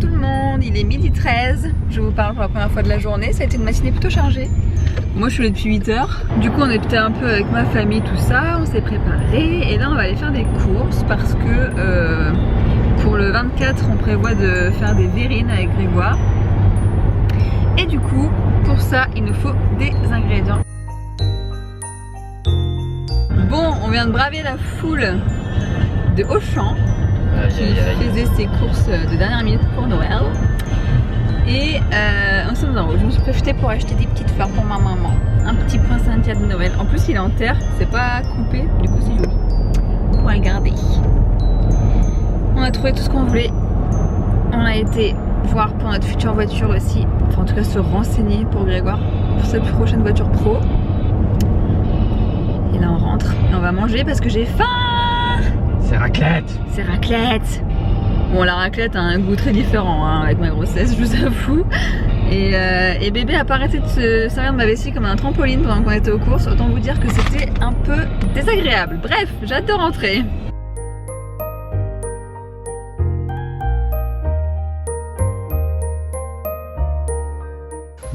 tout le monde, il est 12h13. Je vous parle pour la première fois de la journée. Ça a été une matinée plutôt chargée. Moi je suis là depuis 8h. Du coup on était un peu avec ma famille, tout ça. On s'est préparé et là on va aller faire des courses parce que pour le 24 on prévoit de faire des verrines avec Grégoire. Et du coup pour ça il nous faut des ingrédients. Bon, on vient de braver la foule de Auchan qui faisait ses courses de dernière minute pour Noël. Et nous sommes en haut. Je me suis profitée pour acheter des petites fleurs pour ma maman. Un petit prince indien de Noël. En plus il est en terre, c'est pas coupé, du coup c'est joli. On va le garder. On a trouvé tout ce qu'on voulait. On a été voir pour notre future voiture aussi. Enfin en tout cas se renseigner pour Grégoire pour sa prochaine voiture pro. Et là on rentre et on va manger parce que j'ai faim. C'est raclette. C'est raclette. Bon la raclette a un goût très différent hein, avec ma grossesse je vous avoue. Et bébé a pas arrêté de se servir de ma vessie comme un trampoline pendant qu'on était aux courses. Autant vous dire que c'était un peu désagréable. Bref, j'ai hâte de rentrer.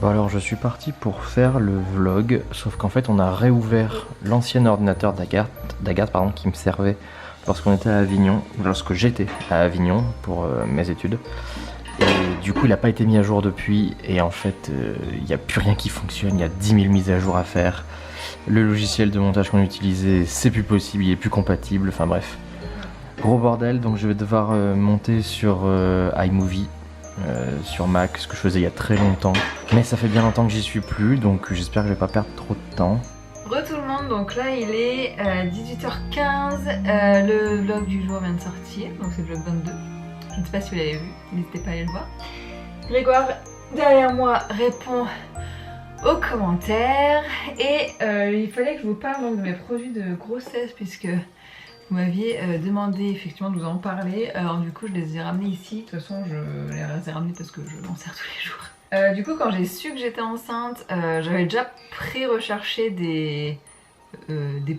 Bon alors je suis parti pour faire le vlog, sauf qu'en fait on a réouvert l'ancien ordinateur d'Agathe qui me servait lorsqu'on était à Avignon, lorsque j'étais à Avignon pour mes études. Et du coup il n'a pas été mis à jour depuis et en fait il n'y a plus rien qui fonctionne, il y a 10 000 mises à jour à faire. Le logiciel de montage qu'on utilisait c'est plus possible, il est plus compatible, enfin bref. Gros bordel, donc je vais devoir monter sur iMovie. Sur Mac, ce que je faisais il y a très longtemps, mais ça fait bien longtemps que j'y suis plus, donc j'espère que je vais pas perdre trop de temps. Re tout le monde, donc là il est 18h15, le vlog du jour vient de sortir, donc c'est le vlog 22, je ne sais pas si vous l'avez vu, n'hésitez pas à aller le voir. Grégoire derrière moi répond aux commentaires et il fallait que je vous parle donc de mes produits de grossesse puisque vous m'aviez demandé effectivement de vous en parler, alors du coup je les ai ramenés ici, de toute façon je les ai ramenés parce que je m'en sers tous les jours. Du coup quand j'ai su que j'étais enceinte, j'avais déjà pré-recherché des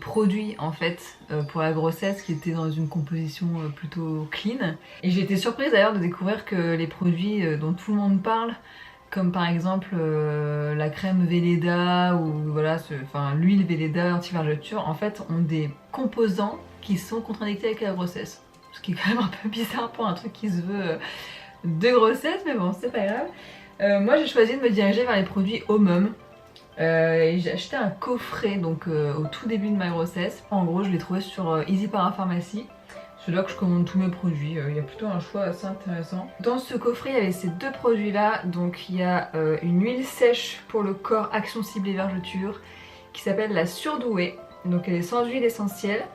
produits en fait pour la grossesse qui étaient dans une composition plutôt clean. Et j'ai été surprise d'ailleurs de découvrir que les produits dont tout le monde parle, comme par exemple la crème Velleda ou voilà, l'huile Velleda anti-vergeture, en fait ont des composants qui sont contre-indiqués avec la grossesse. Ce qui est quand même un peu bizarre pour un truc qui se veut de grossesse, mais bon c'est pas grave. Moi j'ai choisi de me diriger vers les produits Omum. Et j'ai acheté un coffret donc au tout début de ma grossesse. En gros je l'ai trouvé sur Easy Parapharmacie. C'est là que je commande tous mes produits, il y a plutôt un choix assez intéressant. Dans ce coffret il y avait ces deux produits là, donc il y a une huile sèche pour le corps Action Ciblée Vergeture qui s'appelle la Surdouée, donc elle est sans huile essentielle.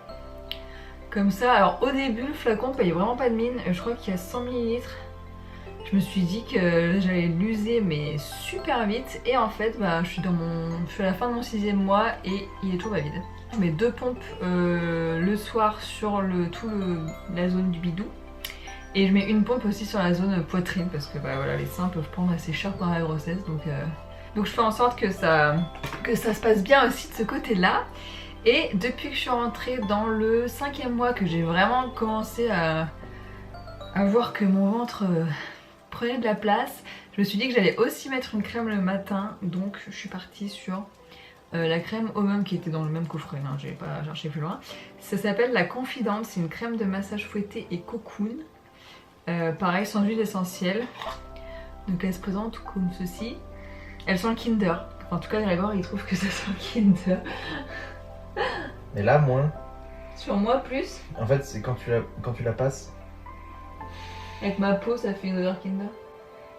Comme ça, alors au début le flacon payait vraiment pas de mine, je crois qu'il y a 100 ml. Je me suis dit que j'allais l'user mais super vite et en fait je suis à la fin de mon 6e mois et il est toujours pas vide. Je mets 2 pompes le soir sur la zone du bidou et je mets une pompe aussi sur la zone poitrine parce que voilà, les seins peuvent prendre assez cher pendant la grossesse donc je fais en sorte que ça se passe bien aussi de ce côté là. Et depuis que je suis rentrée dans le 5e mois que j'ai vraiment commencé à voir que mon ventre prenait de la place, je me suis dit que j'allais aussi mettre une crème le matin, donc je suis partie sur la crème Omum qui était dans le même coffret, hein, j'ai pas cherché plus loin. Ça s'appelle la Confidente, c'est une crème de massage fouetté et cocoon, pareil sans huile essentielle, donc elle se présente comme ceci. Elle sent le Kinder, enfin, en tout cas Grégoire il trouve que ça sent le Kinder. Mais là moins. Sur moi plus. En fait c'est quand tu la passes. Avec ma peau ça fait une odeur Kinder.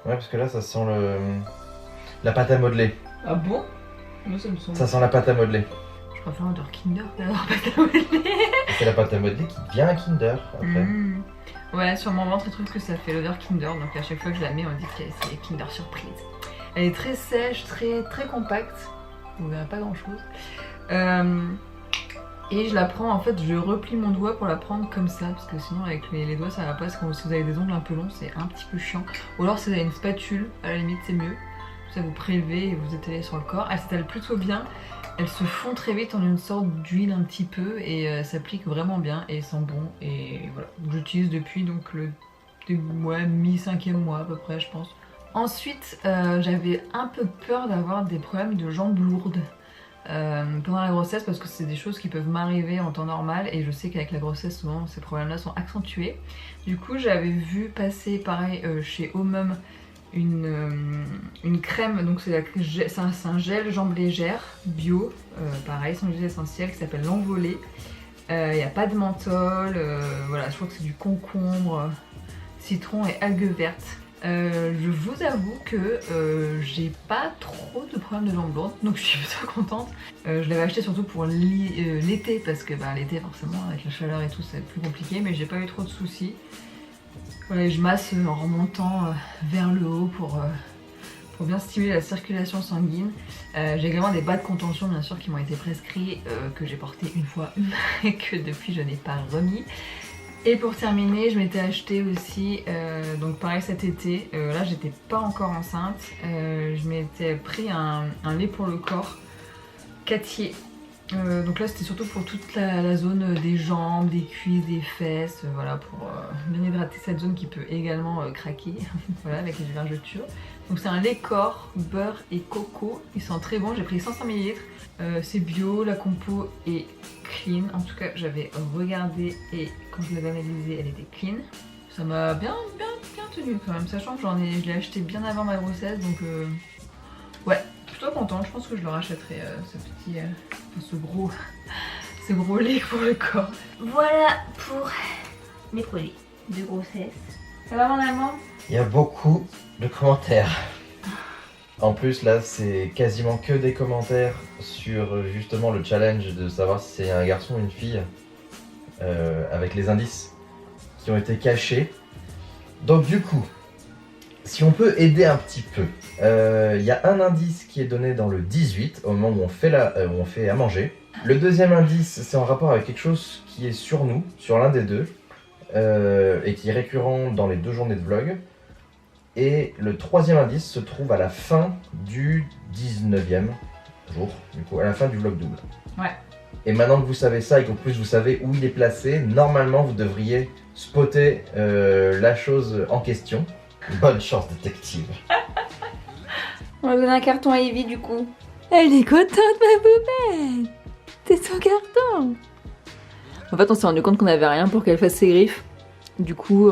Ouais parce que là ça sent la pâte à modeler. Ah bon? Moi ça me semble. Ça sent la pâte à modeler. Je préfère l'odeur Kinder que l'odeur pâte à modeler. C'est la pâte à modeler qui devient un Kinder après. Ouais, sur mon ventre il trouve que ça fait l'odeur Kinder, donc à chaque fois que je la mets on dit que c'est Kinder surprise. Elle est très sèche, très compacte, vous verrez pas grand chose. Et je la prends, en fait je replie mon doigt pour la prendre comme ça parce que sinon avec les doigts ça va pas, parce que si vous avez des ongles un peu longs c'est un petit peu chiant. Ou alors si vous avez une spatule, à la limite c'est mieux, ça vous prélevez et vous étalez sur le corps. Elle s'étale plutôt bien, elle se fond très vite en une sorte d'huile un petit peu et s'applique vraiment bien et sent bon et voilà. J'utilise depuis donc le ouais, mi-5e mois à peu près, je pense. Ensuite, j'avais un peu peur d'avoir des problèmes de jambes lourdes pendant la grossesse parce que c'est des choses qui peuvent m'arriver en temps normal et je sais qu'avec la grossesse, souvent, ces problèmes-là sont accentués. Du coup, j'avais vu passer, pareil, chez Omum, une crème, donc c'est un gel jambes légères, bio, pareil, sans huile essentielle, qui s'appelle l'Envolée. Il n'y a pas de menthol, voilà, je crois que c'est du concombre, citron et algues vertes. Je vous avoue que j'ai pas trop de problèmes de jambes lourdes, donc je suis plutôt contente. Je l'avais acheté surtout pour l'été, parce que l'été forcément avec la chaleur et tout c'est plus compliqué, mais j'ai pas eu trop de soucis. Voilà, je masse en remontant vers le haut pour bien stimuler la circulation sanguine. J'ai également des bas de contention bien sûr qui m'ont été prescrits, que j'ai porté une fois et que depuis je n'ai pas remis. Et pour terminer, je m'étais acheté aussi, donc pareil cet été, là j'étais pas encore enceinte, je m'étais pris un lait pour le corps, Cathier. Donc là c'était surtout pour toute la zone des jambes, des cuisses, des fesses, voilà, pour bien hydrater cette zone qui peut également craquer voilà, avec les vergetures. Donc c'est un lait corps, beurre et coco, ils sont très bons, j'ai pris 500 ml, c'est bio, la compo est clean, en tout cas j'avais regardé et quand je l'avais analysé elle était clean. Ça m'a bien tenu quand même, sachant que je l'ai acheté bien avant ma grossesse, donc ouais, plutôt contente, je pense que je le rachèterai ce gros lait pour le corps. Voilà pour mes produits de grossesse. Ça va mon amant? Il y a beaucoup de commentaires. En plus là c'est quasiment que des commentaires sur justement le challenge de savoir si c'est un garçon ou une fille, avec les indices qui ont été cachés. Donc du coup, si on peut aider un petit peu, il y a un indice qui est donné dans le 18 au moment où on fait à manger. Le deuxième indice c'est en rapport avec quelque chose qui est sur nous, sur l'un des deux, et qui est récurrent dans les 2 journées de vlog. Et le troisième indice se trouve à la fin du 19e jour, du coup à la fin du vlog double. Ouais. Et maintenant que vous savez ça et qu'en plus vous savez où il est placé, normalement vous devriez spotter la chose en question. Bonne chance détective. On va donner un carton à Evie du coup. Elle est contente ma poupette. C'est son carton. En fait on s'est rendu compte qu'on avait rien pour qu'elle fasse ses griffes. Du coup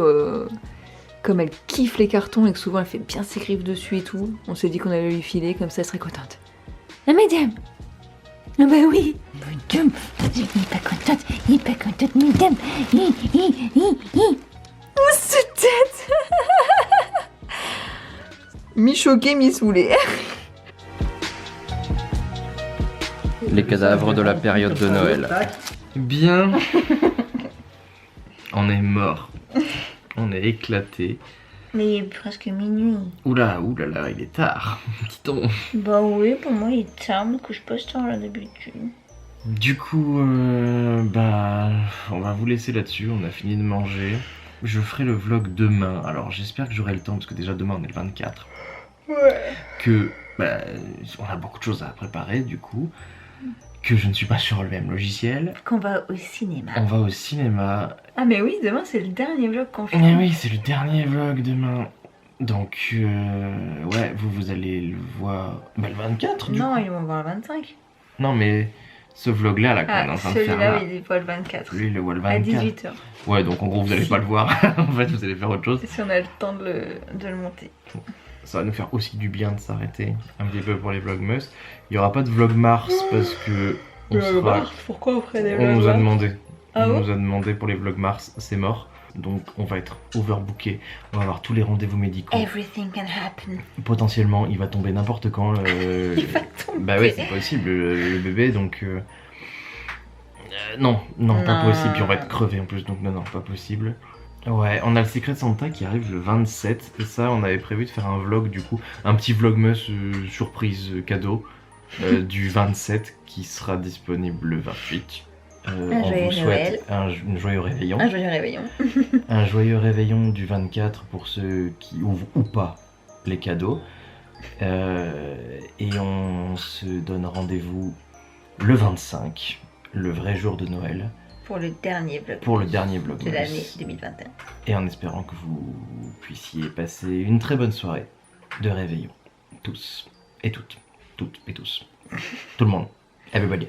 comme elle kiffe les cartons et que souvent elle fait bien ses griffes dessus et tout, on s'est dit qu'on allait lui filer, comme ça elle serait contente. Ah madame. Ah bah oui. Madame, il est pas contente, madame. Oh cette tête. Mi-choquée, mi-saoulée. Les cadavres de la période de Noël. Bien. On est mort. On est éclaté. Mais il est presque minuit. Oula, il est tard. Dit-on. Bah oui, pour moi il est tard, mais que je passe tard là d'habitude. Du coup, on va vous laisser là-dessus. On a fini de manger. Je ferai le vlog demain. Alors j'espère que j'aurai le temps, parce que déjà demain on est le 24. Ouais. Que, on a beaucoup de choses à préparer du coup. Que je ne suis pas sur le même logiciel. Qu'on va au cinéma. On va au cinéma. Ah mais oui, demain c'est le dernier vlog qu'on fait. Mais oui, c'est le dernier vlog demain. Donc, ouais, vous allez le voir le 24 du Non, coup. ils vont voir le 25. Non, mais ce vlog-là, là, qu'on est en train de faire là. Celui-là, il est pas le 24. Lui, il le voit le 24. À 18h. Ouais, donc en gros, vous allez pas le voir. En fait, vous allez faire autre chose. Si on a le temps de le monter. Ça va nous faire aussi du bien de s'arrêter un petit peu pour les vlogmas. Il y aura pas de vlog mars parce que Pourquoi on ferait des on nous a demandé. Ah On bon nous a demandé pour les vlogs mars, c'est mort. Donc on va être overbooké, on va avoir tous les rendez-vous médicaux. Everything can happen. Potentiellement, il va tomber n'importe quand. Il va tomber. Bah ouais, c'est possible, le bébé, donc... non, pas possible, puis on va être crevé en plus, donc non, pas possible. Ouais, on a le Secret Santa qui arrive le 27, et ça, on avait prévu de faire un vlog, du coup, un petit vlogmas surprise cadeau du 27 qui sera disponible le 28. On vous souhaite un joyeux réveillon. Un joyeux réveillon. Un joyeux réveillon du 24 pour ceux qui ouvrent ou pas les cadeaux. Et on se donne rendez-vous le 25, le vrai jour de Noël. pour le dernier vlog. Pour le dernier vlog de l'année 2021. Et en espérant que vous puissiez passer une très bonne soirée de réveillon. Tous et toutes. Toutes et tous. Tout le monde. Everybody.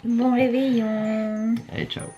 Bon réveillon. Allez, ciao.